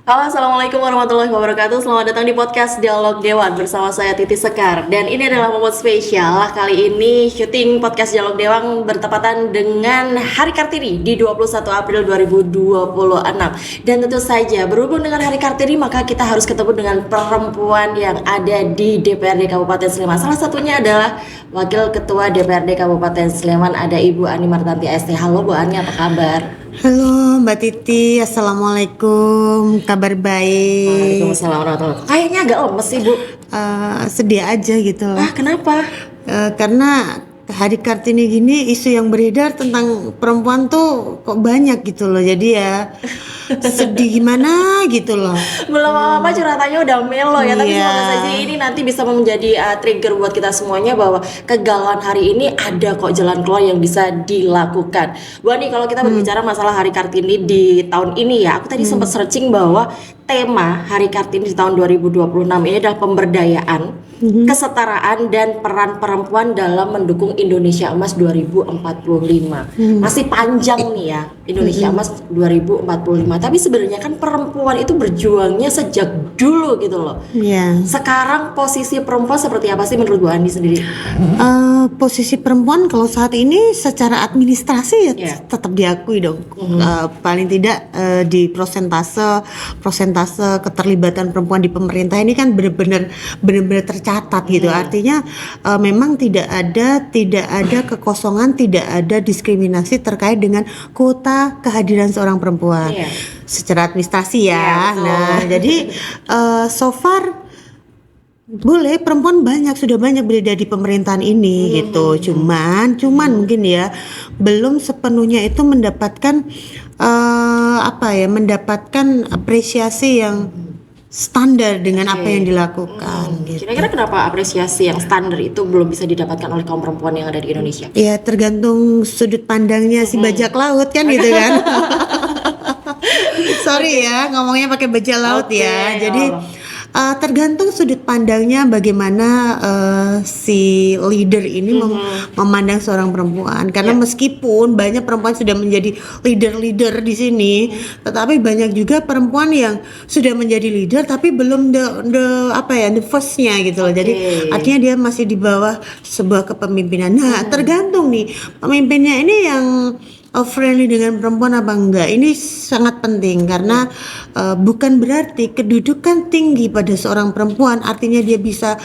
Halo, Assalamualaikum warahmatullahi wabarakatuh. Selamat datang di podcast Dialog Dewan bersama saya Titi Sekar. Dan ini adalah momen spesial. Kali ini syuting podcast Dialog Dewan bertepatan dengan Hari Kartini di 21 April 2026. Dan tentu saja berhubung dengan Hari Kartini, maka kita harus ketemu dengan perempuan yang ada di DPRD Kabupaten Sleman. Salah satunya adalah Wakil Ketua DPRD Kabupaten Sleman, ada Ibu Ani Martanti ST. Halo Bu Ani, apa kabar? Halo Mbak Titi, Assalamualaikum, kabar baik. Waalaikumsalam warahmatullahi wabarakatuh. Kayaknya agak lemes sih Bu. Sedih aja gitu loh. Kenapa? Karena Hari Kartini gini isu yang beredar tentang perempuan tuh kok banyak gitu loh. Jadi ya sedih gimana gitu loh. Belum apa-apa curhatannya udah melo ya. Tapi Iya. semoga saja ini nanti bisa menjadi trigger buat kita semuanya bahwa kegalauan hari ini ada kok jalan keluar yang bisa dilakukan. Bu Ani, kalau kita berbicara masalah Hari Kartini di tahun ini ya, aku tadi sempat searching bahwa tema Hari Kartini di tahun 2026 ini adalah pemberdayaan, kesetaraan dan peran perempuan dalam mendukung Indonesia Emas 2045. Masih panjang nih ya Indonesia Emas 2045. Tapi sebenarnya kan perempuan itu berjuangnya sejak dulu gitu loh. Iya. Sekarang posisi perempuan seperti apa sih menurut Bu Andi sendiri? Posisi perempuan kalau saat ini secara administrasi ya Iya. tetap diakui dong. Paling tidak di persentase keterlibatan perempuan di pemerintah ini kan benar-benar tercatat gitu. Artinya memang tidak ada kekosongan, tidak ada diskriminasi terkait dengan kuota kehadiran seorang perempuan. Iya. Secara administrasi ya. Iya, betul. Nah, jadi so far boleh, perempuan sudah banyak berada di pemerintahan ini gitu. Cuman mungkin ya belum sepenuhnya itu mendapatkan mendapatkan apresiasi yang standar dengan apa yang dilakukan gitu. Kira-kira kenapa apresiasi yang standar itu belum bisa didapatkan oleh kaum perempuan yang ada di Indonesia? Ya tergantung sudut pandangnya si bajak laut kan gitu kan. Sorry ya ngomongnya pakai bajak laut Oke, ya. Jadi oh. tergantung sudut pandangnya bagaimana si leader ini memandang seorang perempuan. Karena meskipun banyak perempuan sudah menjadi leader di sini, tetapi banyak juga perempuan yang sudah menjadi leader tapi belum the first-nya gitu loh. Jadi artinya dia masih di bawah sebuah kepemimpinan. Nah, tergantung nih pemimpinnya ini yang friendly dengan perempuan apa enggak. Ini sangat penting karena bukan berarti kedudukan tinggi pada seorang perempuan artinya dia bisa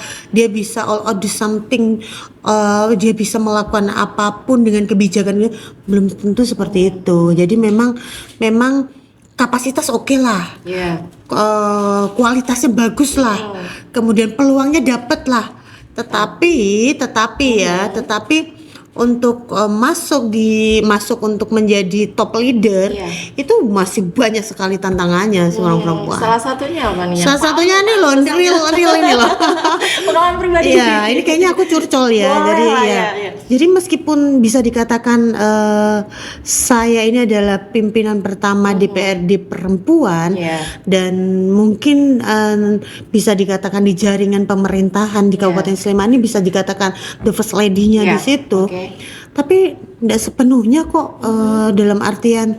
all out do something, dia bisa melakukan apapun dengan kebijakan. Belum tentu seperti itu. Jadi memang kapasitas oke lah. Iya. Kualitasnya bagus lah. Kemudian peluangnya dapet lah. Tetapi untuk masuk untuk menjadi top leader itu masih banyak sekali tantangannya seorang perempuan. Salah satunya apa nih? Salah satunya nih loh, real ini loh. Pengalaman pribadi. Iya, ini kayaknya aku curcol ya. Boleh Jadi lah, ya. ya. Jadi meskipun bisa dikatakan saya ini adalah pimpinan pertama DPRD perempuan dan mungkin bisa dikatakan di jaringan pemerintahan di Kabupaten Sleman ini bisa dikatakan the first lady-nya di situ. Tapi tidak sepenuhnya kok dalam artian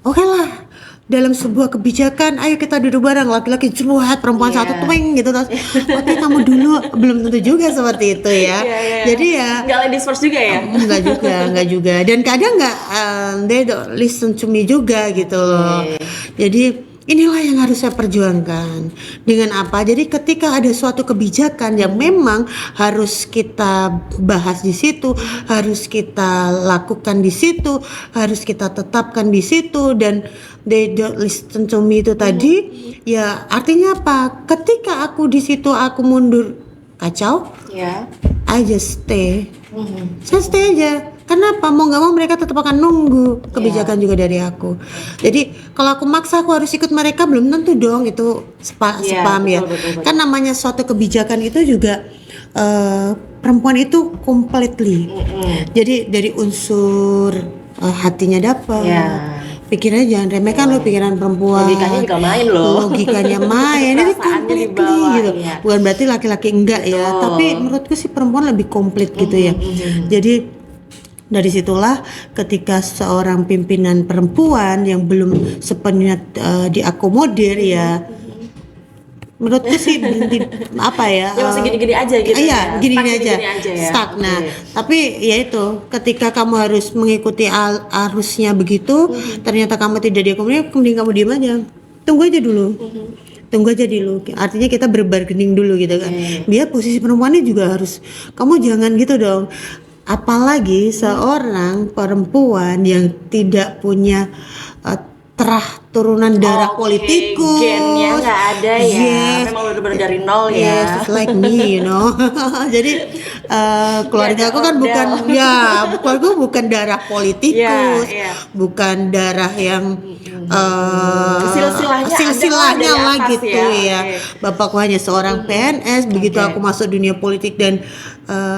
oke lah dalam sebuah kebijakan ayo kita duduk bareng laki-laki jeruat perempuan satu twing gitu terus oke kamu dulu belum tentu juga seperti itu ya. Jadi ya nggak ladies first juga ya? Enggak juga dan kadang nggak they don't listen to me juga gitu loh. Jadi inilah yang harus saya perjuangkan. Dengan apa? Jadi ketika ada suatu kebijakan yang memang harus kita bahas di situ, harus kita lakukan di situ, harus kita tetapkan di situ dan they don't listen to me itu tadi, ya artinya apa? Ketika aku di situ aku mundur kacau, I just stay. Saya stay aja. Kenapa? Mau nggak mau mereka tetap akan nunggu kebijakan juga dari aku. Jadi kalau aku maksa aku harus ikut mereka belum tentu dong itu spam ya. Betul. Kan namanya suatu kebijakan itu juga perempuan itu completely. Jadi dari unsur hatinya dapat. Pikirannya jangan remehkan loh pikiran perempuan. Logikanya juga main loh. Logikanya main. Ini completely gitu. Bukan berarti laki-laki enggak ya. Tapi menurutku sih perempuan lebih komplit gitu ya. Jadi Dari situlah ketika seorang pimpinan perempuan yang belum sepenuhnya diakomodir ya, menurutku sih berhenti apa ya? Ya masih gini-gini aja gitu Iya, gini-gini aja, ya. stuck. Nah, Oke. tapi ya itu, ketika kamu harus mengikuti arusnya begitu, ternyata kamu tidak diakomodir, kemudian kamu diam aja, tunggu aja dulu. Tunggu aja dulu, artinya kita berbargaining dulu gitu kan. Biar posisi perempuannya juga harus, kamu jangan gitu dong. Apalagi seorang perempuan yang tidak punya terah turunan darah Oke, politikus, gennya nggak ada ya. Yes. Memang benar-benar dari nol ya. Yes, it's like me, you know. Jadi keluarga aku kan bukan, ya keluarga bukan darah politikus, Iya. bukan darah yang Silsilahnya silsilahnya ada lah dari atas gitu ya. ya. Oke. Bapakku hanya seorang PNS. Begitu Oke. aku masuk dunia politik dan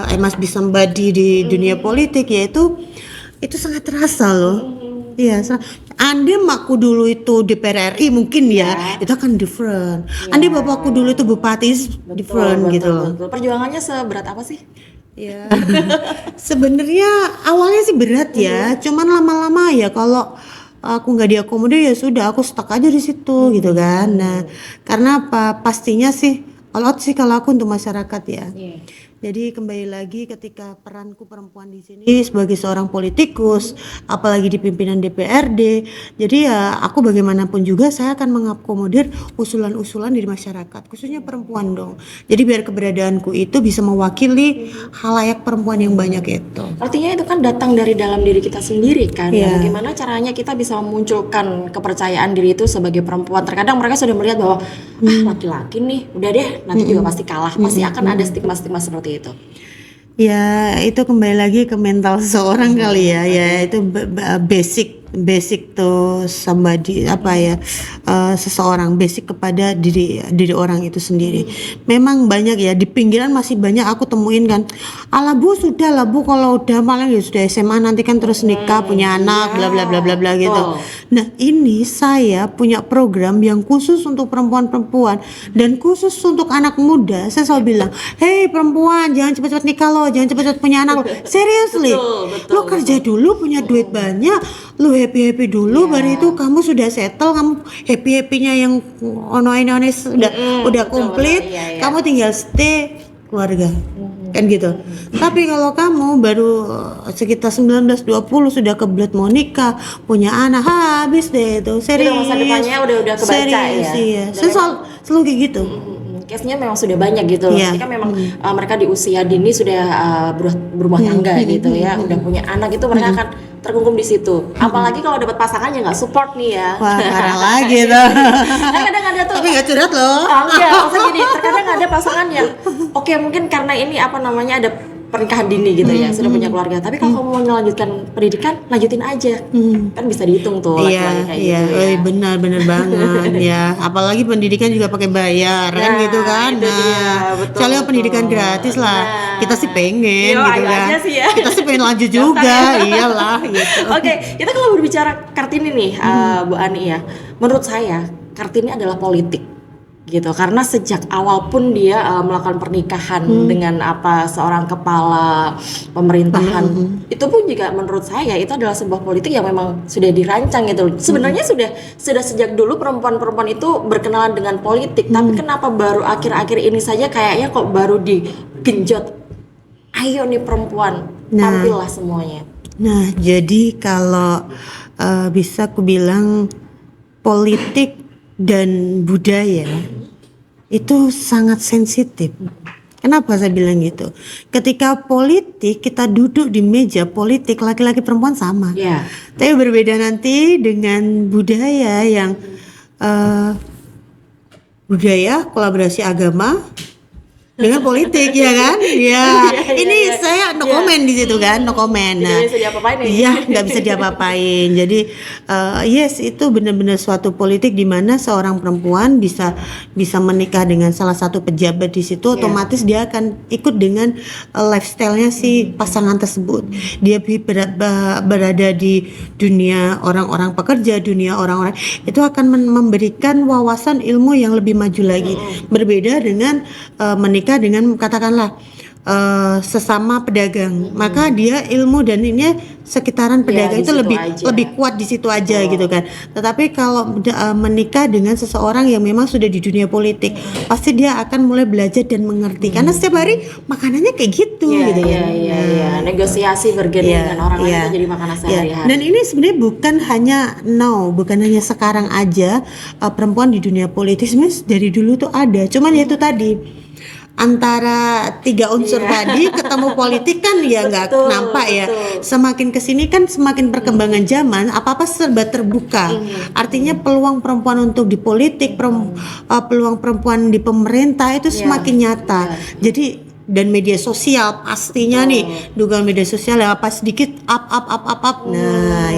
I must be somebody di dunia politik, yaitu itu sangat terasa loh. Iya, andai makku dulu itu DPR RI mungkin ya, itu akan different. Andai bapakku dulu itu bupati, different gitu loh. Betul. Perjuangannya seberat apa sih? Ya, sebenarnya awalnya sih berat ya, cuman lama-lama ya kalau aku nggak diakomodir ya sudah, aku stuck aja di situ gitu kan. Nah, karena apa? Pastinya sih, all out sih kalau aku untuk masyarakat ya. Jadi kembali lagi ketika peranku perempuan di sini sebagai seorang politikus, apalagi di pimpinan DPRD, jadi ya aku bagaimanapun juga saya akan mengakomodir usulan-usulan dari masyarakat, khususnya perempuan dong. Jadi biar keberadaanku itu bisa mewakili khalayak perempuan yang banyak itu. Artinya itu kan datang dari dalam diri kita sendiri kan. Iya. Bagaimana caranya kita bisa memunculkan kepercayaan diri itu sebagai perempuan. Terkadang mereka sudah melihat bahwa laki-laki nih, udah deh nanti juga pasti kalah. Pasti akan ada stigma-stigma seperti itu. Ya itu kembali lagi ke mental seseorang kali ya. Ya itu basic tuh somebody apa ya, seseorang basic kepada diri orang itu sendiri. Memang banyak ya di pinggiran masih banyak aku temuin kan. Ala bu sudah lah bu, kalau udah malah ya sudah SMA nanti kan terus nikah punya anak bla bla bla bla bla gitu. Nah ini saya punya program yang khusus untuk perempuan-perempuan dan khusus untuk anak muda. Saya selalu bilang, hey perempuan jangan cepet-cepet nikah loh, jangan cepet-cepet punya anak loh. Seriously, Betul, lo kerja dulu punya duit banyak, lo happy dulu, baru itu kamu sudah settle, kamu happy-happynya yang ono-ono udah komplit, iya. kamu tinggal stay keluarga. Kan gitu. Tapi kalau kamu baru sekitar 19-20 sudah kebelet mau nikah, punya anak, habis deh itu. Serius. Masa depannya udah kebaca Serius, ya. Iya. Saya selalu kayak gitu. Case-nya memang sudah banyak gitu loh. Iya. Ketika memang mereka di usia dini sudah berumah tangga gitu ya, udah punya anak, itu mereka akan terkungkum di situ. Apalagi kalau dapat pasangan yang nggak support nih ya. Wah, parah lagi tuh. Kan kadang ada tuh. Tapi nggak curhat loh. Enggak, maksudnya gini, terkadang ada pasangan yang oke, mungkin karena ini apa namanya ada pernikahan dini gitu ya, sudah punya keluarga. Tapi kalau kamu mau melanjutkan pendidikan, lanjutin aja. Kan bisa dihitung tuh laki-laki kayak Iya, gitu ya. benar banget ya. Apalagi pendidikan juga pakai bayar kan gitu kan. itu dia, betul, Soalnya pendidikan betul. gratis lah. Nah. Kita sih pengen Yo, gitu ayo kan. aja sih ya. Kita sih pengen lanjut juga, iyalah gitu. Oke, kita kalau berbicara Kartini nih, Bu Ani ya. Menurut saya Kartini adalah politik gitu, karena sejak awal pun dia melakukan pernikahan dengan seorang kepala pemerintahan. Itu pun juga menurut saya itu adalah sebuah politik yang memang sudah dirancang gitu. Sebenarnya sudah sejak dulu perempuan-perempuan itu berkenalan dengan politik, tapi kenapa baru akhir-akhir ini saja kayaknya kok baru digenjot. Ayo nih perempuan, tampillah semuanya. Nah, jadi kalau bisa aku bilang politik dan budaya itu sangat sensitif. Kenapa saya bilang gitu? Ketika politik, kita duduk di meja politik, laki-laki perempuan sama. Iya. Tapi berbeda nanti dengan budaya yang budaya kolaborasi agama dengan politik ya kan? Ya, ini saya no comment di situ kan, no comment. Nah, Tidak bisa diapa-apain ya? iya, nggak bisa diapa-apain. Jadi yes, itu benar-benar suatu politik di mana seorang perempuan bisa menikah dengan salah satu pejabat di situ, otomatis dia akan ikut dengan lifestyle-nya si pasangan tersebut. Dia berada di dunia orang-orang pekerja, dunia orang-orang itu akan memberikan wawasan ilmu yang lebih maju lagi. Berbeda dengan menikah dengan katakanlah sesama pedagang, maka dia ilmu dan ini sekitaran pedagang di itu situ lebih aja. lebih kuat di situ aja gitu kan. Tetapi kalau menikah dengan seseorang yang memang sudah di dunia politik, pasti dia akan mulai belajar dan mengerti karena setiap hari makanannya kayak gitu gitu kan. Iya. Negosiasi bergening dengan orang lain iya. itu jadi makanan Iya. sehari-hari. Dan ini sebenarnya bukan hanya sekarang aja perempuan di dunia politik, sebenarnya dari dulu tuh ada. Cuman ya itu tadi antara 3 unsur tadi ketemu politik kan ya nggak Betul, nampak ya. betul. Semakin kesini kan semakin perkembangan zaman, apa-apa serba terbuka. Artinya peluang perempuan untuk di politik, peluang perempuan di pemerintah itu semakin nyata. Jadi dan media sosial pastinya nih, dugaan media sosial ya apa sedikit up. Nah,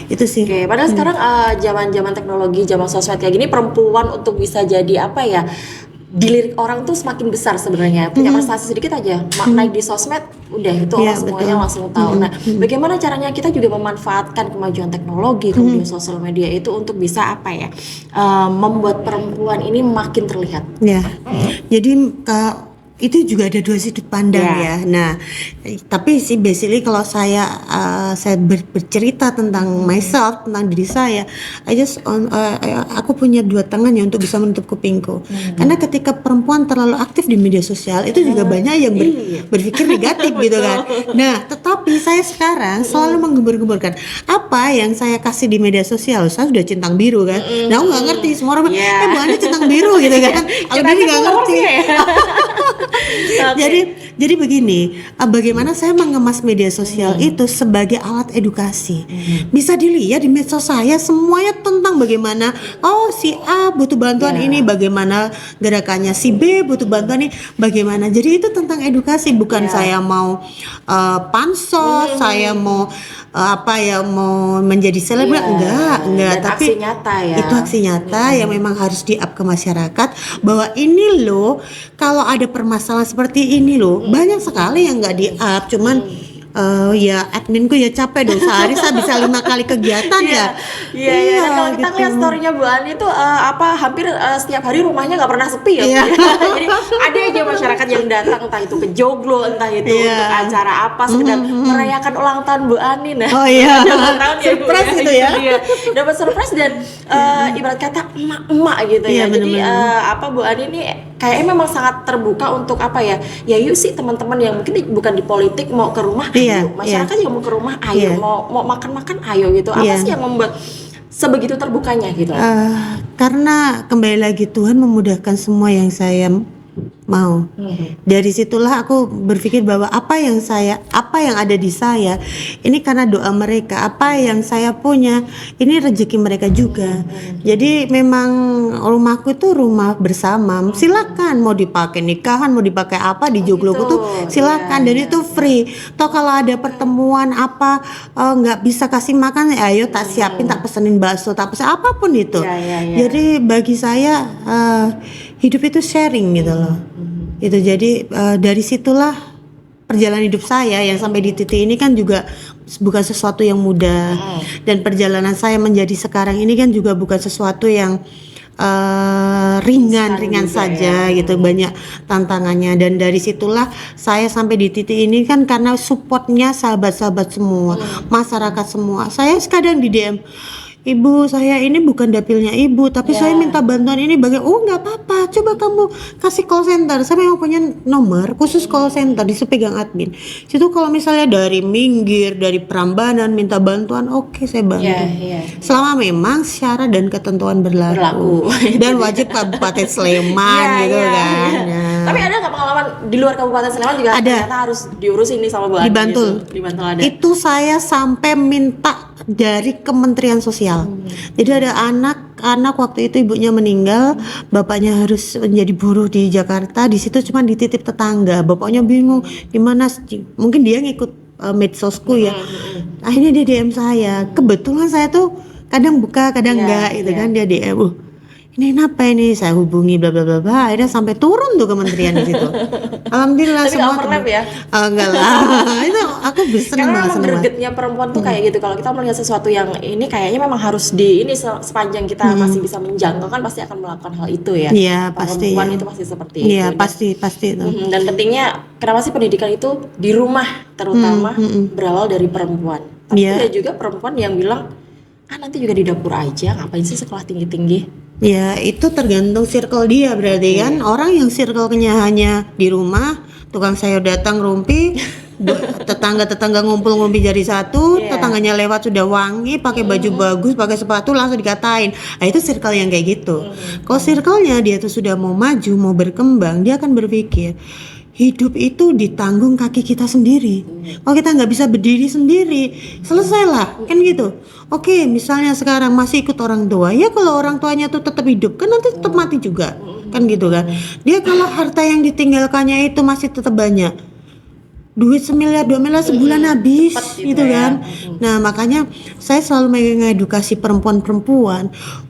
itu sih. Oke, padahal sekarang zaman-zaman teknologi, zaman sosmed kayak gini, perempuan untuk bisa jadi apa ya, dilirik orang tuh semakin besar sebenarnya. Punya prestasi sedikit aja, naik di sosmed, udah itu orang semuanya langsung tahu. Nah, bagaimana caranya kita juga memanfaatkan kemajuan teknologi, kemudian sosial media itu untuk bisa apa ya, membuat perempuan ini makin terlihat. Ya, jadi itu juga ada dua sudut pandang ya. Nah, tapi sih basically kalau saya bercerita tentang myself, tentang diri saya, aku punya 2 tangan ya untuk bisa menutup kupingku. Karena ketika perempuan terlalu aktif di media sosial, itu juga banyak yang berpikir negatif gitu kan. Nah, tetapi saya sekarang selalu menggembur-gemburkan apa yang saya kasih di media sosial. Saya sudah centang biru kan. Nah, aku nggak ngerti, semua orang bilang, Bu Ani centang biru gitu kan. Aku jadi nggak ngerti. Jadi begini, bagaimana saya mengemas media sosial itu sebagai alat edukasi. Bisa dilihat di medsos saya semuanya tentang bagaimana si A butuh bantuan ini, bagaimana gerakannya si B butuh bantuan ini, bagaimana. Jadi itu tentang edukasi, bukan saya mau pansos, saya mau mau menjadi selebgram, enggak, tapi aksi nyata ya. Itu aksi nyata yang memang harus di-up ke masyarakat bahwa ini loh, kalau ada permasalahan seperti ini loh, banyak sekali yang nggak di-up, cuman ya adminku ya capek dong, sehari saya bisa 5 kali kegiatan ya. Iya. Dan kalau kita lihat story-nya Bu Ani itu hampir setiap hari rumahnya nggak pernah sepi ya. Jadi ada aja masyarakat yang datang, entah itu ke joglo, entah itu untuk acara apa, sekedar merayakan ulang tahun Bu Ani. Nah, ulang tahun ya, surprise gitu ya. Dapat surprise dan ibarat kata emak-emak gitu ya. Jadi Bu Ani ini kayaknya memang sangat terbuka untuk apa ya? Ya yuk sih teman-teman yang mungkin bukan di politik mau ke rumah, masyarakat juga mau ke rumah, ayo mau makan-makan, ayo gitu. Apa sih yang membuat sebegitu terbukanya gitu? Karena kembali lagi Tuhan memudahkan semua yang saya mau. Dari situlah aku berpikir bahwa apa yang ada di saya ini karena doa mereka, apa yang saya punya ini rezeki mereka juga. Jadi memang rumahku itu rumah bersama. Silakan mau dipakai nikahan, mau dipakai apa di jogloku tuh silakan, dan itu free. Toh kalau ada pertemuan nggak bisa kasih makan, ayo tak siapin, tak pesenin bakso, tak pesen apapun itu. Jadi bagi saya hidup itu sharing gitu loh. Itu jadi dari situlah perjalanan hidup saya yang sampai di titik ini kan juga bukan sesuatu yang mudah, dan perjalanan saya menjadi sekarang ini kan juga bukan sesuatu yang ringan saja gitu, banyak tantangannya. Dan dari situlah saya sampai di titik ini kan karena supportnya sahabat-sahabat semua, masyarakat semua. Saya kadang di DM, Ibu, saya ini bukan dapilnya Ibu, tapi saya minta bantuan ini nggak apa-apa, coba kamu kasih call center. Saya memang punya nomor khusus call center, disitu pegang admin. Situ kalau misalnya dari Minggir, dari Prambanan minta bantuan, oke, saya bantu. Selama memang syarat dan ketentuan berlaku. Dan wajib Kabupaten Sleman gitu kan. Tapi ada nggak pengalaman di luar Kabupaten Sleman juga ternyata harus diurus ini sama Bu Ani? Di Bantul. Di Bantul ada. Itu saya sampai minta dari Kementerian Sosial. Jadi ada anak waktu itu ibunya meninggal, bapaknya harus menjadi buruh di Jakarta. Di situ cuma dititip tetangga. Bapaknya bingung gimana, mungkin dia ngikut medsosku ya. Akhirnya dia DM saya. Kebetulan saya tuh kadang buka, kadang enggak gitu kan, dia DM. ini kenapa ini, saya hubungi bla bla bla bla, akhirnya sampai turun tuh kementerian di situ. Alhamdulillah Tapi semua nggak overlap ya? enggak lah. Itu aku seneng Karena banget, memang seneng banget. gregetnya perempuan tuh kayak gitu. Kalau kita melihat sesuatu yang ini kayaknya memang harus di ini sepanjang kita masih bisa menjangkau kan pasti akan melakukan hal itu ya. Iya pasti Perempuan ya. itu pasti seperti Iya itu. pasti itu. Dan pentingnya kenapa sih pendidikan itu di rumah terutama berawal dari perempuan. Tapi Iya. ada juga perempuan yang bilang nanti juga di dapur aja, ngapain sih sekolah tinggi-tinggi. Ya itu tergantung circle dia berarti kan. Orang yang circle-nya hanya di rumah, tukang sayur datang rumpi, tetangga-tetangga ngumpul ngumpi jadi satu, Iya. tetangganya lewat sudah wangi, pakai baju bagus, pakai sepatu langsung dikatain. Nah itu circle yang kayak gitu. Kalau circle-nya dia tuh sudah mau maju, mau berkembang, dia akan berpikir hidup itu ditanggung kaki kita sendiri. Kalau kita nggak bisa berdiri sendiri, selesailah, kan gitu. Oke, misalnya sekarang masih ikut orang tua, ya kalau orang tuanya tuh tetap hidup, kan nanti tetap mati juga, kan gitu kan. Dia kalau harta yang ditinggalkannya itu masih tetap banyak, duit 1 miliar 2 miliar sebulan habis Cepet gitu ya. kan. Nah makanya saya selalu mengedukasi perempuan-perempuan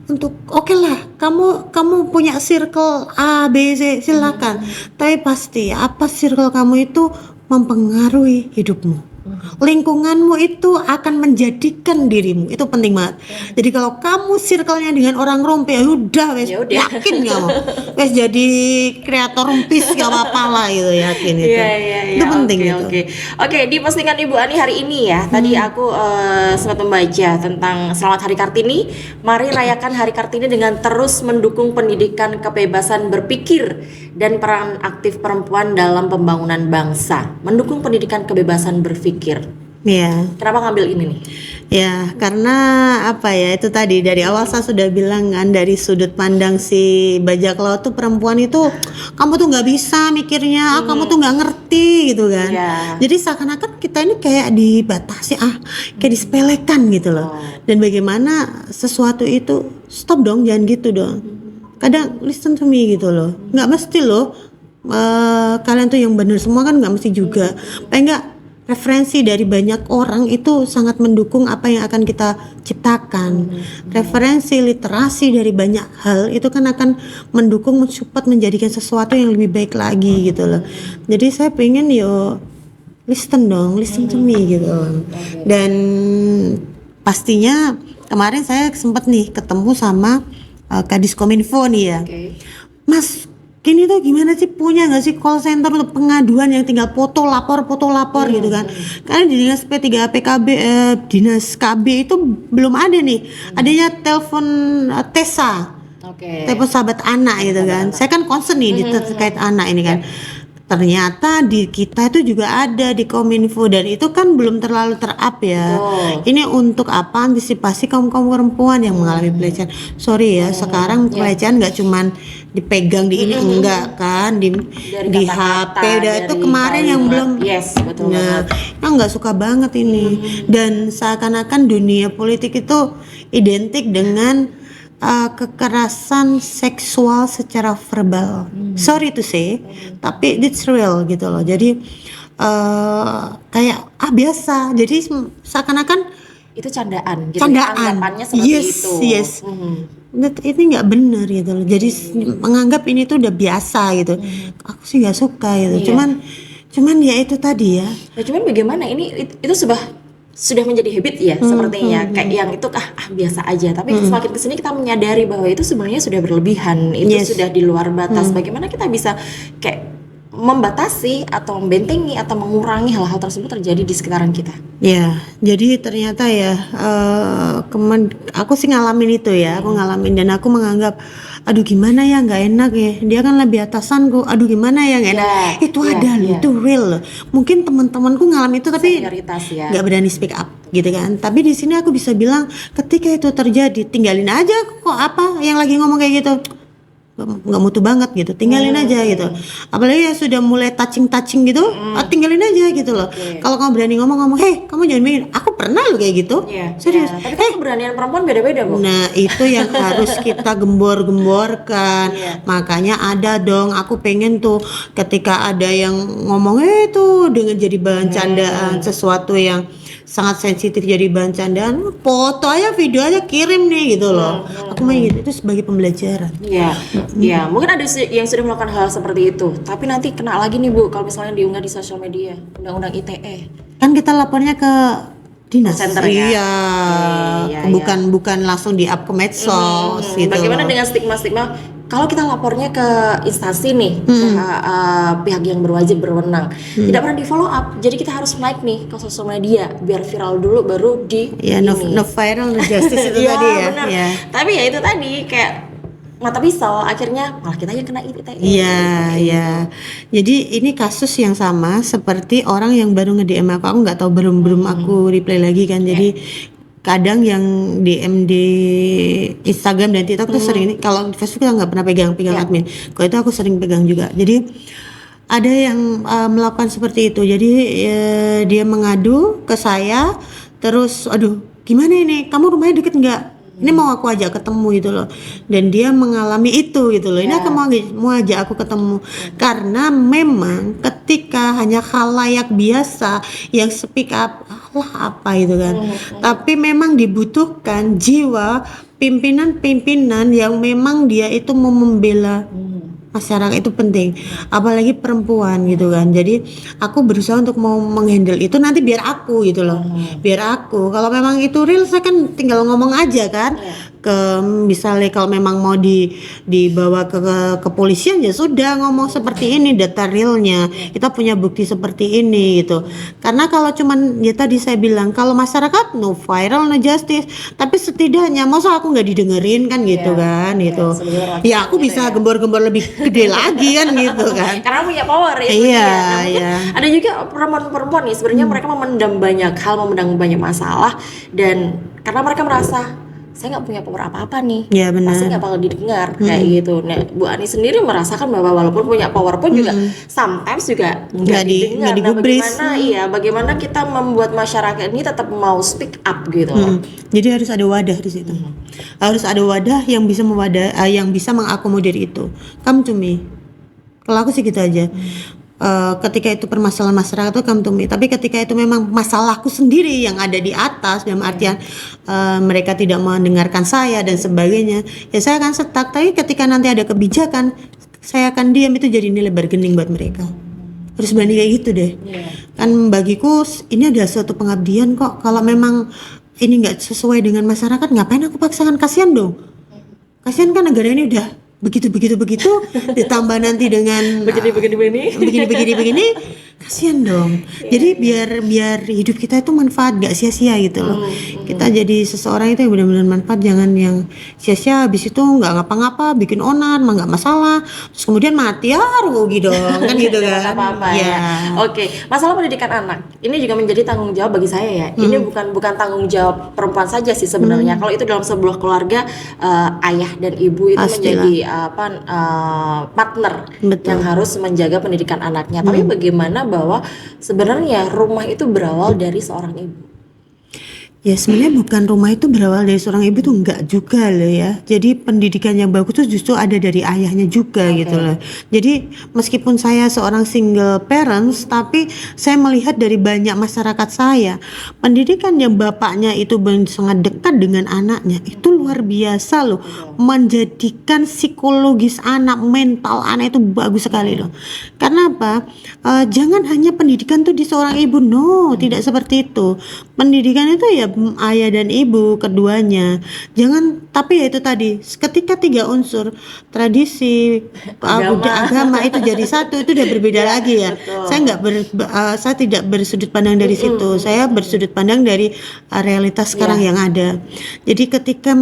untuk oke lah, kamu punya circle A B C silakan, tapi pasti apa circle kamu itu mempengaruhi hidupmu. Lingkunganmu itu akan menjadikan dirimu, itu penting banget. Jadi kalau kamu circle-nya dengan orang rumpi, ya udah wes, Ya udah. yakin kamu wes jadi kreator rumpis gak apa-apa lah gitu, yakin itu. Iya. Itu penting Oke, gitu. Oke, di postingan Ibu Ani hari ini ya. Tadi aku sempat membaca tentang Selamat Hari Kartini. Mari rayakan Hari Kartini dengan terus mendukung pendidikan kebebasan berpikir dan peran aktif perempuan dalam pembangunan bangsa. Mendukung pendidikan kebebasan berpikir. Iya. Kenapa ngambil ini nih? Ya, karena apa ya, itu tadi dari awal saya sudah bilang kan, dari sudut pandang si bajak laut tuh perempuan itu kamu tuh nggak bisa mikirnya, kamu tuh nggak ngerti gitu kan. Iya. Jadi seakan-akan kita ini kayak dibatasi, kayak disepelekan gitu loh. Dan bagaimana sesuatu itu stop dong, jangan gitu dong. Kadang listen to me gitu loh, nggak mesti loh. Kalian tuh yang bener semua kan, nggak mesti juga. Paling nggak referensi dari banyak orang itu sangat mendukung apa yang akan kita ciptakan. Referensi literasi dari banyak hal itu kan akan mendukung, mensupport, menjadikan sesuatu yang lebih baik lagi gitu loh. Jadi saya pengen listen dong, listen to me gitu loh. Dan pastinya kemarin saya sempat nih ketemu sama Kadis Kominfo nih ya. Mas, kini tuh gimana sih, punya nggak sih call center untuk pengaduan yang tinggal foto lapor gitu kan? Karena di dinas P3 PKB, dinas KB itu belum ada nih, adanya telepon Tesa, telepon sahabat anak gitu kan. Saya kan concern nih di terkait anak ini kan. Ternyata di kita itu juga ada di Kominfo, dan itu kan belum terlalu ter-up ya. Ini untuk apa? Antisipasi kaum perempuan yang mengalami pelecehan. Sorry ya, sekarang pelecehan nggak cuman dipegang di ini, enggak kan, di kata-kata, HP udah itu dari kemarin yang kalimat. belum. Yes, betul Nah, yang nggak suka banget ini. Dan seakan-akan dunia politik itu identik dengan kekerasan seksual secara verbal. Sorry to say, tapi it's real gitu loh. Jadi kayak biasa. Jadi seakan-akan itu candaan gitu. candaan. Anggapannya seperti itu. Yes. Ini nggak benar gitu loh. Jadi menganggap ini tuh udah biasa gitu. Aku sih nggak suka gitu. Cuman ya itu tadi ya. Nah, cuman bagaimana ini itu sudah menjadi habit ya sepertinya, kayak yang itu biasa aja, tapi semakin kesini kita menyadari bahwa itu sebenarnya sudah berlebihan, itu sudah di luar batas. Bagaimana kita bisa kayak membatasi atau membentengi atau mengurangi hal-hal tersebut terjadi di sekitaran kita? Ya, jadi ternyata ya aku sih ngalamin itu ya, aku ngalamin dan aku menganggap aduh gimana ya, nggak enak ya, dia kan lebih atasanku, aduh gimana ya nggak enak. Itu ada loh, itu real loh. Mungkin teman-temanku ngalamin itu tapi nggak berani speak up gitu kan. Tapi di sini aku bisa bilang ketika itu terjadi, tinggalin aja kok apa yang lagi ngomong kayak gitu, nggak mutu banget gitu, tinggalin aja gitu. Apalagi ya sudah mulai touching gitu, tinggalin aja gitu loh. Kalau kamu berani ngomong, hey kamu jangan mikir, aku pernah lo kayak gitu, serius. Tapi kan keberanian perempuan beda-beda, Bu. Nah itu yang harus kita gembor-gemborkan. Makanya ada dong, aku pengen tuh ketika ada yang ngomong tuh dengan jadi bahan candaan, sesuatu yang sangat sensitif jadi bahan candaan, foto aja, video aja kirim nih gitu loh. Aku mah gitu, itu sebagai pembelajaran. Iya, iya. Mungkin ada yang sudah melakukan hal seperti itu, tapi nanti kena lagi nih Bu kalau misalnya diunggah di sosial media, undang-undang ITE. Kan kita lapornya ke dinas. Center ya? Iya. Iya, Bukan langsung di up ke medsos gitu. Bagaimana loh. dengan stigma-stigma kalau kita lapornya ke instansi nih, ke pihak yang berwajib berwenang, tidak pernah di follow up, jadi kita harus naik nih ke sosial media biar viral dulu baru di Ya, no viral, no justice itu Iya, tadi ya. benar. Ya. Tapi ya itu tadi kayak mata pisau, akhirnya malah kita yang kena ITE. Iya, ya. Jadi ini kasus yang sama seperti orang yang baru nge-DM aku nggak tahu belum aku reply lagi kan. Jadi kadang yang DM di Instagram dan TikTok tuh sering, kalau di Facebook kita nggak pernah pegang admin. Kalau itu aku sering pegang juga. Jadi ada yang melakukan seperti itu. Jadi dia mengadu ke saya, terus aduh gimana ini, kamu rumahnya deket nggak? Ini mau aku ajak ketemu gitu loh, dan dia mengalami itu gitu loh. Ini aku mau ajak aku ketemu karena memang ketika hanya khalayak biasa yang speak up, lah apa itu kan. Tapi memang dibutuhkan jiwa pimpinan-pimpinan yang memang dia itu mau membela masyarakat, itu penting, apalagi perempuan gitu kan. Jadi aku berusaha untuk mau menghandle itu nanti biar aku gitu loh, biar aku kalau memang itu real saya kan tinggal ngomong aja kan ke misalnya kalau memang mau dibawa ke kepolisian ya sudah ngomong seperti ini data realnya, kita punya bukti seperti ini gitu. Karena kalau cuman ya tadi saya bilang kalau masyarakat no viral no justice, tapi setidaknya masa aku nggak didengerin kan gitu kan gitu. Ya aku bisa gembor-gembor lebih gede lagi kan gitu kan. Karena punya power ya. Iya, Nah, mungkin iya. ada juga perempuan-perempuan nih sebenarnya mereka memendam banyak hal, memendam banyak masalah, dan karena mereka merasa saya nggak punya power apa-apa nih, Iya, benar. pasti nggak bakal didengar kayak gitu. Nah, Bu Ani sendiri merasakan bahwa walaupun punya power pun juga sometimes juga nggak didengar. nggak Nah, digubris. bagaimana kita membuat masyarakat ini tetap mau speak up gitu loh. Jadi harus ada wadah di situ. Harus ada wadah yang bisa yang bisa mengakomodir itu. Come to me. Kalau aku sih gitu aja. Ketika itu permasalahan masyarakat itu come to me. Tapi ketika itu memang masalahku sendiri yang ada di atas, dalam artian mereka tidak mendengarkan saya dan sebagainya, ya saya akan stuck. Tapi ketika nanti ada kebijakan, saya akan diam, itu jadi nilai bargaining buat mereka. Harus berani kayak gitu deh. Kan bagiku ini adalah suatu pengabdian kok. Kalau memang ini nggak sesuai dengan masyarakat, ngapain aku paksakan? Kasihan dong. Kasihan kan negara ini udah begitu ditambah nanti dengan begini, kasihan dong. Jadi biar hidup kita itu manfaat, gak sia-sia gitu loh. Kita jadi seseorang itu yang benar-benar manfaat, jangan yang sia-sia habis itu nggak ngapa-ngapa, bikin onar mah nggak masalah, terus kemudian mati ya rugi dong kan gitu kan. Apa-apa ya. Oke, masalah pendidikan anak ini juga menjadi tanggung jawab bagi saya ya. Ini bukan tanggung jawab perempuan saja sih sebenarnya. Kalau itu dalam sebuah keluarga, ayah dan ibu itu Pastilah. menjadi partner Betul. yang harus menjaga pendidikan anaknya. Tapi bagaimana bahwa sebenarnya rumah itu berawal dari seorang ibu. Ya sebenarnya bukan rumah itu berawal dari seorang ibu, tuh enggak juga loh ya. Jadi pendidikan yang bagus tuh justru ada dari ayahnya juga gitu loh. Jadi meskipun saya seorang single parents, tapi saya melihat dari banyak masyarakat saya, pendidikan yang bapaknya itu sangat dekat dengan anaknya itu luar biasa loh. Menjadikan psikologis anak, mental anak itu bagus sekali loh. Karena apa? Jangan hanya pendidikan tuh di seorang ibu, no, tidak seperti itu. Pendidikan itu ya ayah dan ibu keduanya. Jangan, tapi ya itu tadi, ketika tiga unsur tradisi, agama itu jadi satu, itu udah berbeda lagi ya. Saya saya tidak bersudut pandang dari situ. Saya bersudut pandang dari realitas sekarang yang ada. Jadi ketika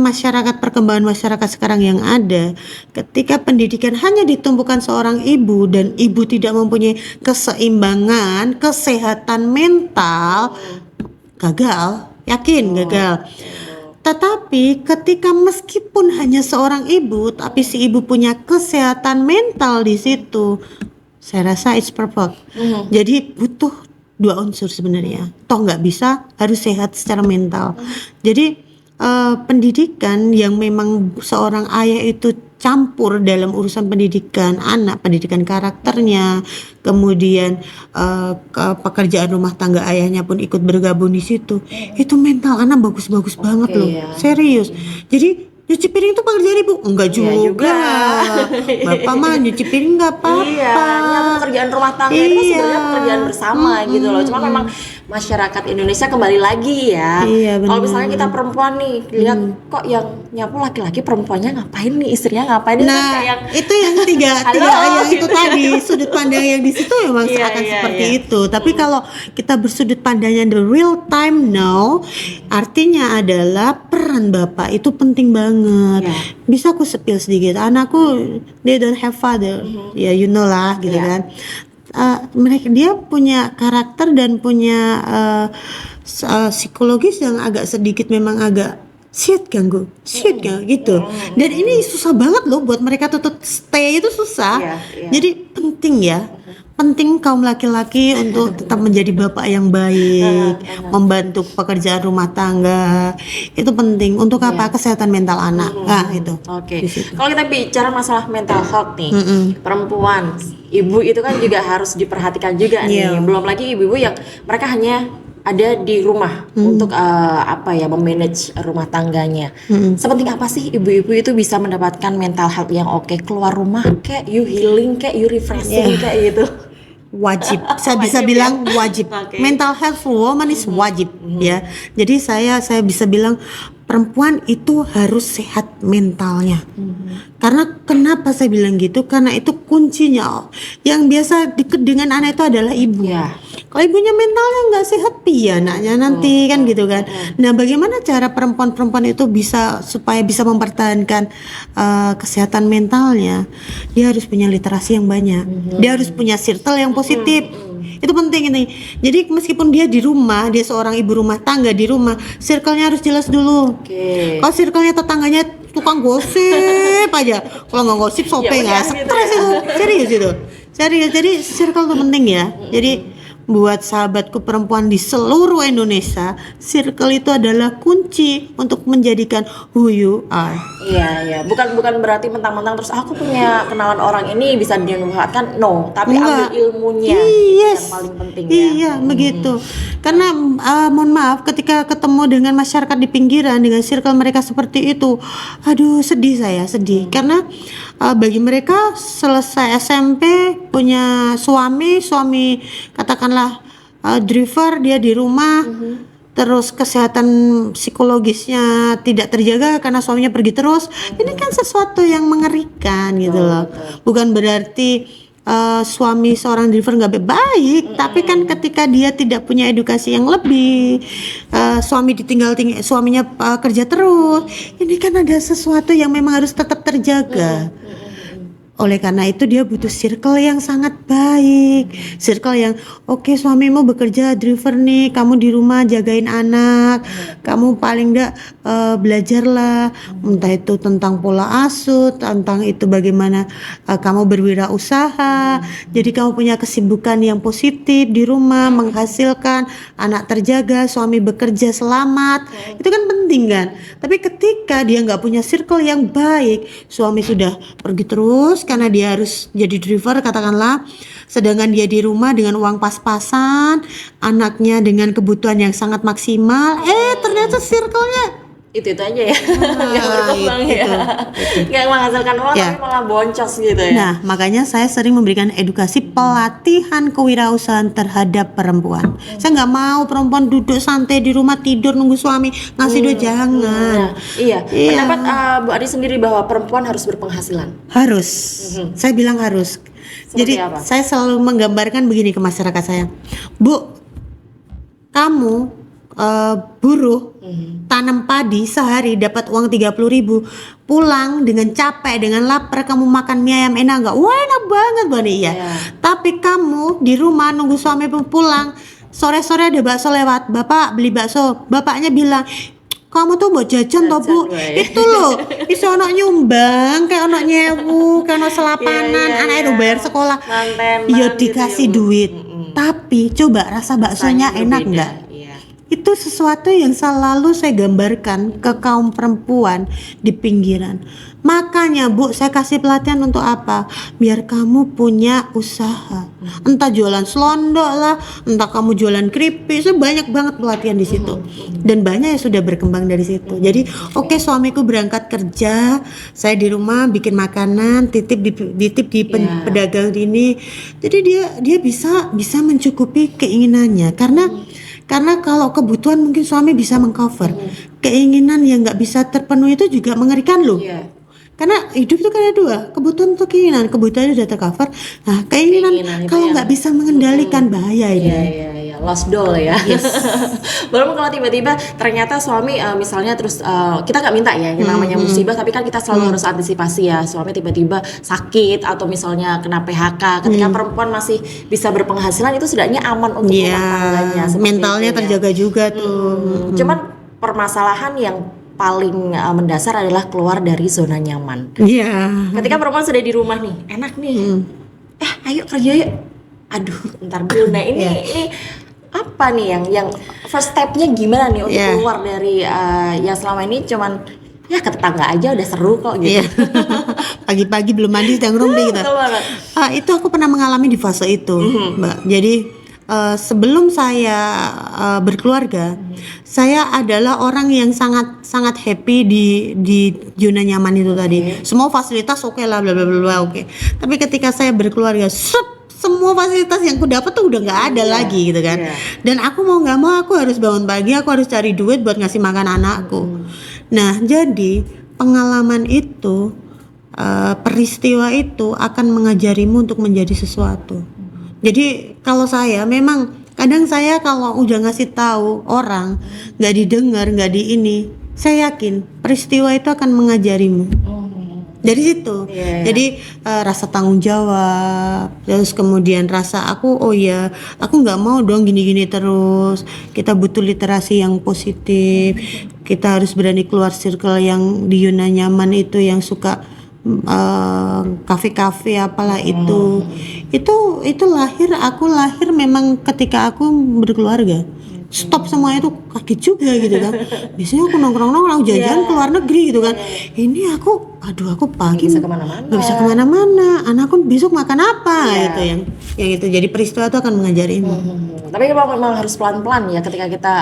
perkembangan masyarakat sekarang yang ada, ketika pendidikan hanya ditumpukan seorang ibu dan ibu tidak mempunyai keseimbangan, kesehatan mental, gagal, yakin gagal. Tetapi ketika meskipun hanya seorang ibu, tapi si ibu punya kesehatan mental di situ, saya rasa it's perfect. Jadi butuh dua unsur sebenarnya. Toh nggak bisa, harus sehat secara mental. Jadi pendidikan yang memang seorang ayah itu campur dalam urusan pendidikan anak, pendidikan karakternya, kemudian pekerjaan rumah tangga ayahnya pun ikut bergabung di situ. Itu mental anak bagus-bagus banget loh, iya. serius. Jadi nyuci piring itu pekerjaan ibu? Enggak Iya juga. Bapak mah nyuci piring nggak apa-apa. Iya, nyapu pekerjaan rumah tangga itu kan Iya. sebenarnya pekerjaan bersama gitu loh. Cuma memang masyarakat Indonesia kembali lagi ya. Iya, Kalau benar. misalnya kita perempuan nih, lihat kok yang nyapu laki-laki, perempuannya ngapain nih, istrinya ngapain? Itu kan Nah, kayak itu yang tiga Halo, yang itu gitu. tadi sudut pandang yang di situ memang Iya, akan iya, seperti iya. itu. Tapi kalau kita bersudut pandangnya the real time now, artinya adalah peran bapak itu penting banget. Iya. Bisa aku spill sedikit. Anakku they don't have father, ya you know lah gitu Iya. kan. Dia punya karakter dan punya psikologis yang agak sedikit memang agak shit ganggu gitu. Dan ini susah banget loh buat mereka tetap stay, itu susah. Iya, iya. Jadi penting ya, penting kaum laki-laki untuk tetap menjadi bapak yang baik, membantu pekerjaan rumah tangga. Itu penting untuk apa? Kesehatan mental anak. Nah, itu. Oke. Di situ. Kalau kita bicara masalah mental health nih, perempuan, ibu itu kan juga harus diperhatikan juga nih. Iya. Belum lagi ibu-ibu yang mereka hanya ada di rumah untuk memanage rumah tangganya. Sepenting apa sih ibu-ibu itu bisa mendapatkan mental health yang oke, keluar rumah kayak you healing, kayak you refreshing kayak gitu. Wajib, saya bisa Wajib bilang wajib. Oke. Mental health for woman is wajib ya. Jadi saya bisa bilang perempuan itu harus sehat mentalnya. Karena kenapa saya bilang gitu? Karena itu kuncinya. Yang biasa dengan anak itu adalah ibu. Iya. Kalau ibunya mentalnya nggak sehat, piye anaknya nanti kan gitu kan. Nah, bagaimana cara perempuan-perempuan itu supaya bisa mempertahankan kesehatan mentalnya? Dia harus punya literasi yang banyak. Dia harus punya circle yang positif. Itu penting ini. Jadi meskipun dia di rumah, dia seorang ibu rumah tangga di rumah, circle-nya harus jelas dulu. Oke. Kalau circle-nya tetangganya tukang gosip aja, kalau nggak gosip sope Ya nggak udah, gitu stres ya. itu, serius itu, serius. Jadi circle itu penting ya. Jadi buat sahabatku perempuan di seluruh Indonesia, circle itu adalah kunci untuk menjadikan who you are. Iya. Bukan berarti mentang-mentang terus aku punya kenalan orang ini bisa dimanfaatkan, no. Tapi Enggak. ambil ilmunya. Yes. Yang paling penting ya. Iya, begitu. Karena mohon maaf ketika ketemu dengan masyarakat di pinggiran dengan circle mereka seperti itu, aduh sedih saya, sedih. Karena bagi mereka selesai SMP punya suami katakanlah driver, dia di rumah. Terus kesehatan psikologisnya tidak terjaga karena suaminya pergi terus. Ini kan sesuatu yang mengerikan gitu loh. Bukan berarti suami seorang driver nggak baik, tapi kan ketika dia tidak punya edukasi yang lebih, suaminya kerja terus, ini kan ada sesuatu yang memang harus tetap terjaga. Oleh karena itu dia butuh circle yang sangat baik, circle yang oke, suamimu bekerja driver nih, kamu di rumah jagain anak, kamu paling enggak belajarlah, entah itu tentang pola asuh, tentang itu bagaimana kamu berwirausaha, jadi kamu punya kesibukan yang positif di rumah, menghasilkan, anak terjaga, suami bekerja selamat, itu kan penting kan. Tapi ketika dia nggak punya circle yang baik, suami sudah pergi terus karena dia harus jadi driver katakanlah, sedangkan dia di rumah dengan uang pas-pasan, anaknya dengan kebutuhan yang sangat maksimal, ternyata circle-nya Itu aja ya. Nggak berkembang ya. itu. Nggak menghasilkan uang Ya. tapi malah boncos gitu ya. Nah, makanya saya sering memberikan edukasi pelatihan kewirausahaan terhadap perempuan. Saya nggak mau perempuan duduk santai di rumah tidur nunggu suami ngasih duit, jangan. Nah, iya. Iya. Pendapat Bu Adi sendiri bahwa perempuan harus berpenghasilan. Harus. Saya bilang harus. Seperti Jadi apa? saya selalu menggambarkan begini ke masyarakat saya. Bu, kamu buruh tanam padi sehari dapat uang 30.000, pulang dengan capek, dengan lapar, kamu makan mie ayam enak nggak? Wah, enak banget Bu Ani, iya. Tapi kamu di rumah nunggu suami pulang, sore-sore ada bakso lewat, bapak beli bakso, bapaknya bilang, kamu tuh buat jajan toh Bu, woy. itu loh, iso ono nyumbang, kayak ono nyewu, kayak ono selapanan, Iya, anaknya udah bayar sekolah, Mantenan ya gitu dikasih ya. duit. Tapi coba rasa baksonya Rasanya enak berbeda. nggak? Iya. itu sesuatu yang selalu saya gambarkan ke kaum perempuan di pinggiran. Makanya Bu, saya kasih pelatihan untuk apa? Biar kamu punya usaha. Entah jualan selondok lah, entah kamu jualan keripik. Saya banyak banget pelatihan di situ. Dan banyak yang sudah berkembang dari situ. Jadi, oke, suamiku berangkat kerja, saya di rumah bikin makanan, titip di pedagang ini. Jadi dia bisa mencukupi keinginannya karena kalau kebutuhan mungkin suami bisa mengcover, keinginan yang nggak bisa terpenuhi itu juga mengerikan loh. Iya. Karena hidup itu kan ada dua, kebutuhan atau keinginan. Kebutuhan sudah tercover, nah keinginan Keinginan itu kalau yang- nggak bisa mengendalikan bahaya ini. Iya, lost doll ya. Belum kalau tiba-tiba ternyata suami misalnya terus kita nggak minta ya, yang namanya musibah, tapi kan kita selalu harus antisipasi ya. Suami tiba-tiba sakit atau misalnya kena PHK. Ketika perempuan masih bisa berpenghasilan itu setidaknya aman untuk rumah tangganya. Iya, seperti mentalnya itu ya. terjaga juga tuh. Cuman permasalahan yang paling mendasar adalah keluar dari zona nyaman. Iya. Ketika perempuan sudah di rumah nih, enak nih. Ayo kerja yuk. Aduh, ntar dulu. Nah, ini apa nih yang first step-nya gimana nih untuk Iya. keluar dari yang selama ini cuman ya ke tetangga aja udah seru kok gitu. Iya. Pagi-pagi belum mandi sedang rumpi gitu. Betul banget. Itu aku pernah mengalami di fase itu, Mbak. Jadi sebelum saya berkeluarga, saya adalah orang yang sangat happy di zona nyaman itu tadi. Semua fasilitas oke lah, bla bla bla bla, oke. Tapi ketika saya berkeluarga, semua fasilitas yang aku dapat tuh udah nggak ada lagi gitu kan. Dan aku mau nggak mau aku harus bangun pagi, aku harus cari duit buat ngasih makan anakku. Nah, jadi pengalaman itu, peristiwa itu akan mengajarimu untuk menjadi sesuatu. Jadi kalau saya memang kadang saya kalau udah ngasih tahu orang nggak didengar, nggak di ini, saya yakin peristiwa itu akan mengajarimu. Dari situ. Jadi rasa tanggung jawab, terus kemudian rasa aku nggak mau dong gini-gini terus. Kita butuh literasi yang positif. Kita harus berani keluar circle yang di zona nyaman itu, yang suka kafe-kafe apalah itu aku lahir memang ketika aku berkeluarga. Stop semua itu, kaget juga gitu kan. Biasanya aku nongkrong jajan ke luar negeri gitu kan. Ini aku pagi Nggak bisa kemana-mana. nggak bisa kemana-mana. Anakku besok makan apa gitu yang itu. Jadi peristiwa itu akan mengajarimu. Tapi memang harus pelan-pelan ya ketika kita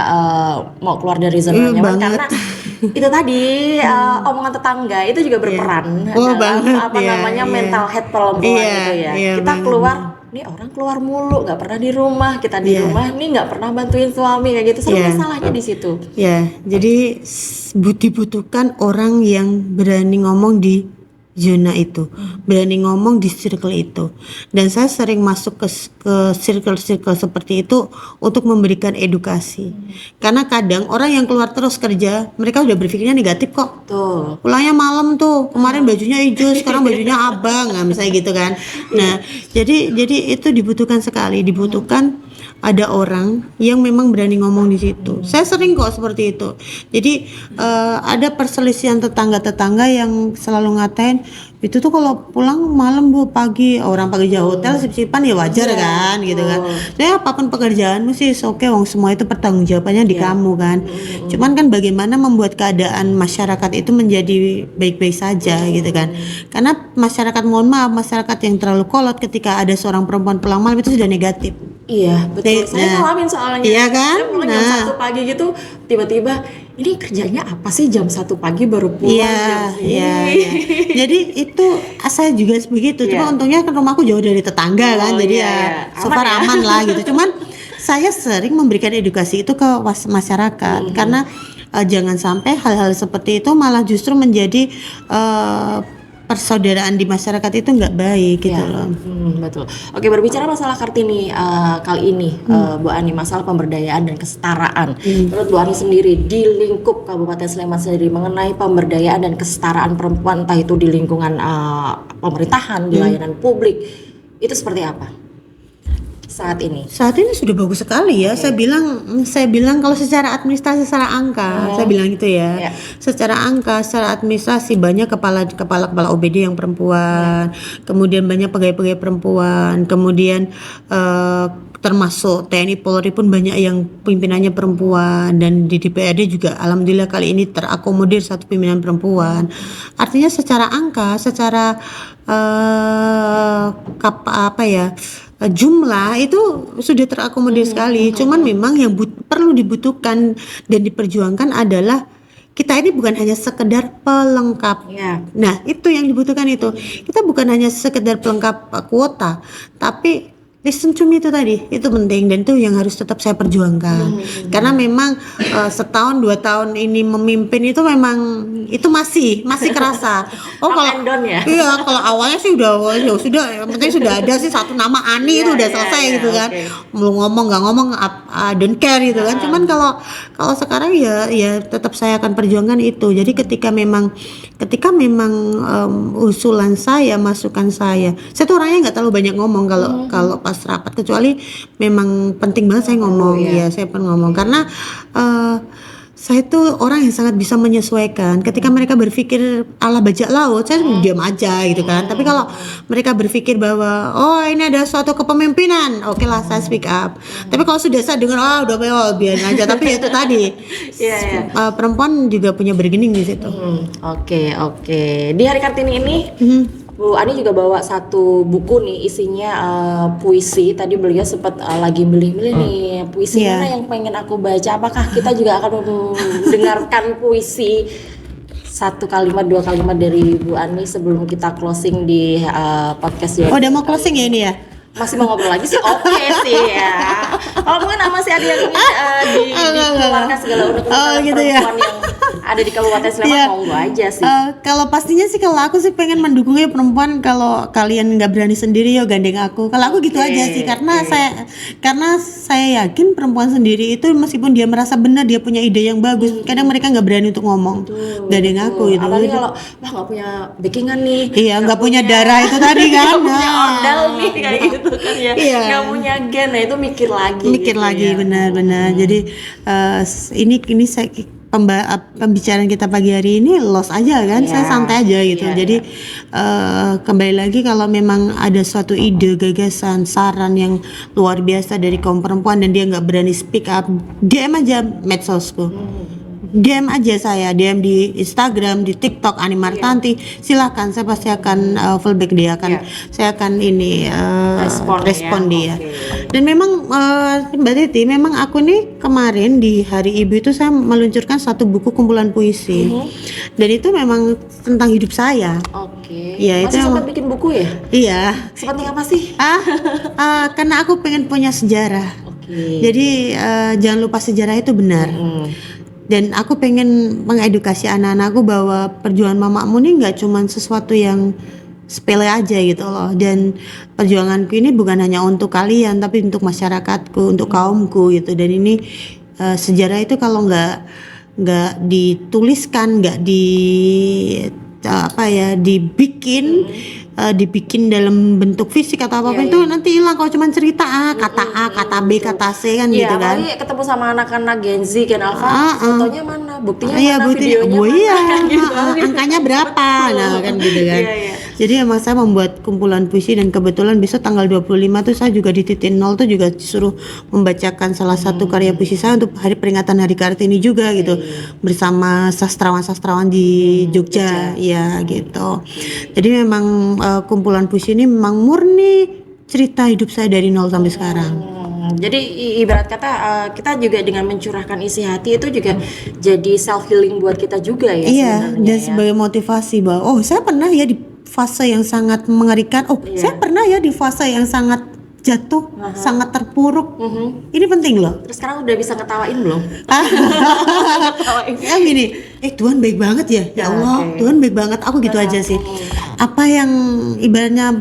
mau keluar dari zona Iya, nyaman, banget. karena itu tadi omongan tetangga itu juga berperan dalam banget, mental health perempuan gitu ya. Iya, Kita banget. keluar, nih orang keluar mulu, nggak pernah di rumah, kita di rumah nih nggak pernah bantuin suami kayak gitu. Sebenarnya salahnya di situ. Ya, jadi dibutuhkan orang yang berani ngomong di zona itu, berani ngomong di circle itu. Dan saya sering masuk ke circle-circle seperti itu untuk memberikan edukasi. Karena kadang orang yang keluar terus kerja, mereka udah berpikirnya negatif kok. Tuh. Pulangnya malam tuh, kemarin bajunya hijau, sekarang bajunya abang, nah, misalnya gitu kan. Nah, jadi itu dibutuhkan sekali, dibutuhkan ada orang yang memang berani ngomong di situ. Saya sering kok seperti itu. Jadi ada perselisihan tetangga-tetangga yang selalu ngatain, itu tuh kalau pulang malam Bu, pagi orang pagi jauh hotel sip-sipan ya wajar kan gitu kan. Jadi apapun pekerjaanmu sih oke, wong semua itu pertanggungjawabannya di kamu kan. Cuman kan bagaimana membuat keadaan masyarakat itu menjadi baik-baik saja gitu kan. Karena masyarakat, mohon maaf, masyarakat yang terlalu kolot ketika ada seorang perempuan pulang malam itu sudah negatif. Iya betul, saya ngalamin soalnya. Iya kan? Saya pulang jam 1 pagi gitu, tiba-tiba ini kerjanya apa sih jam 1 pagi baru pulang jam segini. Iya. Jadi itu saya juga begitu. Cuma untungnya kan rumahku jauh dari tetangga kan, jadi so far aman lah gitu. Cuman saya sering memberikan edukasi itu ke masyarakat karena jangan sampai hal-hal seperti itu malah justru menjadi persaudaraan di masyarakat itu nggak baik gitu loh. Betul. Oke, berbicara masalah Kartini kali ini, Bu Ani, masalah pemberdayaan dan kesetaraan. Menurut Bu Ani sendiri di lingkup Kabupaten Sleman sendiri mengenai pemberdayaan dan kesetaraan perempuan, entah itu di lingkungan pemerintahan, di layanan publik, itu seperti apa saat ini? Saat ini sudah bagus sekali ya. Saya bilang kalau secara administrasi, secara angka, saya bilang gitu ya. Secara angka, secara administrasi banyak kepala OBD yang perempuan, kemudian banyak pegawai perempuan, kemudian termasuk TNI Polri pun banyak yang pimpinannya perempuan, dan di DPRD juga alhamdulillah kali ini terakomodir satu pimpinan perempuan. Artinya secara angka, secara jumlah itu sudah terakomodir sekali. Cuman memang yang perlu dibutuhkan dan diperjuangkan adalah kita ini bukan hanya sekedar pelengkap. Ya. Nah, itu yang dibutuhkan itu. Kita bukan hanya sekedar pelengkap kuota, tapi listen to me itu tadi, itu penting, dan itu yang harus tetap saya perjuangkan. Karena memang setahun 2 tahun ini memimpin itu memang itu masih kerasa. Up and down ya? Iya, kalau awalnya sih udah ya sudah, yang penting sudah ada sih satu nama Ani itu udah selesai gitu kan. Mau ngomong nggak ngomong I don't care gitu kan. Cuman kalau sekarang ya tetap saya akan perjuangkan itu. Jadi ketika memang usulan saya, masukan saya tuh orangnya nggak terlalu banyak ngomong kalau pas rapat, kecuali memang penting banget saya ngomong. Saya pun ngomong karena saya tuh orang yang sangat bisa menyesuaikan. Ketika mereka berpikir ala bajak laut, saya diam aja gitu kan. Tapi kalau mereka berpikir bahwa ini ada suatu kepemimpinan, oke lah saya speak up. Tapi kalau sudah saya dengar udah biarin aja. Tapi itu tadi perempuan juga punya bergening di situ. Oke. Di Hari Kartini ini Bu Ani juga bawa satu buku nih, isinya puisi. Tadi beliau sempat lagi milih-milih nih puisi mana yang pengen aku baca. Apakah kita juga akan mendengarkan puisi 1 kalimat 2 kalimat dari Bu Ani sebelum kita closing di podcast ya? Udah mau closing ya ini ya? Masih mau ngobrol lagi sih oke sih ya. Kalau mungkin masih ada yang dikeluarkan segala unek-unek gitu perempuan yang ada di Kabupaten Sleman, monggo aja sih. Kalau pastinya sih kalau aku sih pengen mendukungnya perempuan. Kalau kalian nggak berani sendiri ya gandeng aku. Kalau aku gitu aja sih, karena saya yakin perempuan sendiri itu meskipun dia merasa benar, dia punya ide yang bagus, kadang mereka nggak berani untuk ngomong. Gandeng aku gitu. Apalagi kalau nggak punya backingan nih. Iya, nggak punya darah itu tadi kan. Nggak punya ondal nih kayak gitu kan ya. Nggak punya gen, nah itu mikir lagi. Benar-benar. Jadi ini saya pembicaraan kita pagi hari ini los aja kan, saya santai aja gitu. Jadi kembali lagi, kalau memang ada suatu ide, gagasan, saran yang luar biasa dari kaum perempuan dan dia nggak berani speak up, DM aja medsosku. DM aja saya, DM di Instagram, di TikTok Ani Martanti, silakan, saya pasti akan fallback dia, saya akan respon dia. Dan memang Mbak Titi, memang aku nih kemarin di Hari Ibu itu saya meluncurkan satu buku kumpulan puisi, dan itu memang tentang hidup saya. Ya, masih sempat bikin buku ya? Iya. Sepenting apa sih? Karena aku pengen punya sejarah. Jadi jangan lupa sejarah itu benar. Dan aku pengen mengedukasi anak-anakku bahwa perjuangan mamamu ini nggak cuma sesuatu yang sepele aja gitu loh. Dan perjuanganku ini bukan hanya untuk kalian, tapi untuk masyarakatku, untuk kaumku gitu. Dan ini sejarah itu kalau nggak dituliskan, nggak dibikin dalam bentuk fisik atau apapun itu nanti hilang. Kalau cuma cerita kata A, kata B, kata C kan gitu kan. Iya, ketemu sama anak-anak Gen Z, Gen Alpha, fotonya mana, buktinya mana, videonya mana, angkanya berapa, nah kan gitu kan. Jadi emang saya membuat kumpulan puisi, dan kebetulan besok tanggal 25 tuh saya juga di titik nol tuh juga disuruh membacakan salah satu karya puisi saya untuk peringatan Hari Kartini juga gitu, bersama sastrawan-sastrawan di Jogja ya gitu. Jadi memang kumpulan puisi ini memang murni cerita hidup saya dari nol sampai sekarang. Jadi ibarat kata kita juga dengan mencurahkan isi hati itu juga jadi self healing buat kita juga ya. Iya, dan sebagai motivasi bahwa saya pernah ya di fase yang sangat mengerikan. Saya pernah ya di fase yang sangat jatuh, sangat terpuruk. Ini penting loh. Terus sekarang udah bisa ngetawain belum? Ya gini, Tuhan baik banget ya. Ya Allah, Tuhan baik banget. Aku gitu aja sih. Apa yang ibaratnya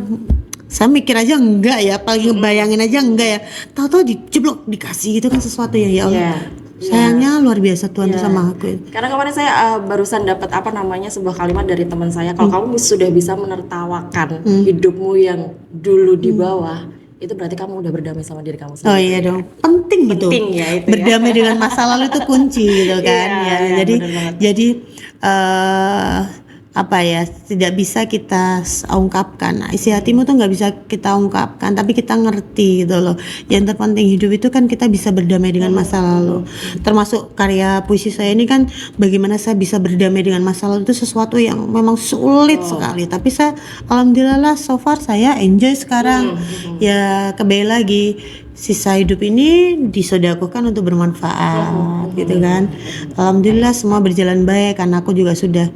saya mikir aja enggak ya, apalagi ngebayangin aja enggak ya. Tahu-tahu dijeblok, dikasih gitu kan sesuatu ya Allah. Sayangnya luar biasa Tuhan sama aku. Karena kemarin saya barusan dapat sebuah kalimat dari teman saya. Kalau kamu sudah bisa menertawakan hidupmu yang dulu di bawah, itu berarti kamu udah berdamai sama diri kamu sendiri. Oh iya dong, penting gitu. Ya itu berdamai dengan masa lalu itu kunci gitu kan. Jadi apa ya, tidak bisa kita ungkapkan. Nah, isi hatimu tuh nggak bisa kita ungkapkan, tapi kita ngerti gitu loh. Yang terpenting hidup itu kan kita bisa berdamai dengan masa lalu. Termasuk karya puisi saya ini kan bagaimana saya bisa berdamai dengan masa lalu itu sesuatu yang memang sulit sekali. Tapi saya alhamdulillah so far saya enjoy sekarang. Ya kembali lagi, sisa hidup ini disodakokan untuk bermanfaat gitu kan. Alhamdulillah semua berjalan baik karena aku juga sudah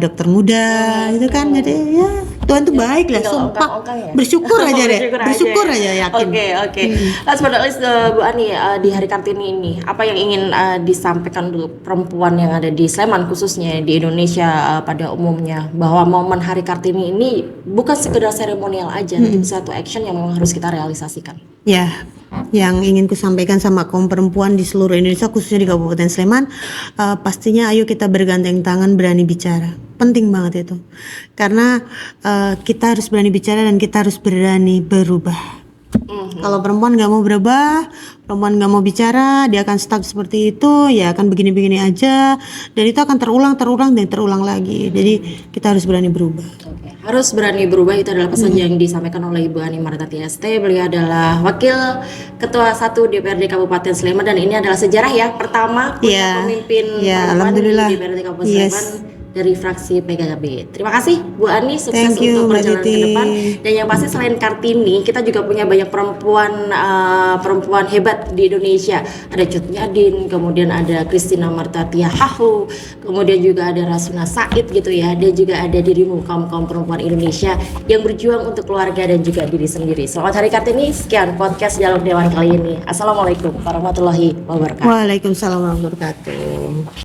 dokter muda gitu kan. Jadi ya Tuhan tuh baik lah, tinggal sumpah. ongkang-ongkang ya? Bersyukur aja deh, bersyukur ya. aja, yakin. Oke. Last but not least, Bu Ani, di Hari Kartini ini apa yang ingin disampaikan untuk perempuan yang ada di Sleman khususnya di Indonesia pada umumnya, bahwa momen Hari Kartini ini bukan sekedar seremonial aja, tapi satu action yang memang harus kita realisasikan. Ya, yang ingin ku sampaikan sama kaum perempuan di seluruh Indonesia khususnya di Kabupaten Sleman, pastinya ayo kita bergandeng tangan, berani bicara. Penting banget itu, karena kita harus berani bicara dan kita harus berani berubah. Kalau perempuan nggak mau berubah, perempuan nggak mau bicara, dia akan stuck seperti itu, ya akan begini-begini aja, dan itu akan terulang dan terulang lagi. Jadi kita harus berani berubah. Oke. Harus berani berubah, itu adalah pesan yang disampaikan oleh Ibu Ani Martati ST. Beliau adalah Wakil Ketua 1 DPRD Kabupaten Sleman, dan ini adalah sejarah ya, pertama punya pemimpin perempuan alhamdulillah. di DPRD Kabupaten Sleman dari fraksi PKB. Terima kasih Bu Ani, sukses Thank you, untuk Mbak perjalanan Titi. ke depan. Dan yang pasti selain Kartini, kita juga punya banyak perempuan hebat di Indonesia. Ada Cut Nyadin, kemudian ada Christina Martatia Hahu, kemudian juga ada Rasuna Said gitu ya. Dan juga ada dirimu, kaum perempuan Indonesia yang berjuang untuk keluarga dan juga diri sendiri. Selamat Hari Kartini. Sekian podcast Dialog Dewan kali ini. Assalamualaikum warahmatullahi wabarakatuh. Waalaikumsalam warahmatullahi wabarakatuh.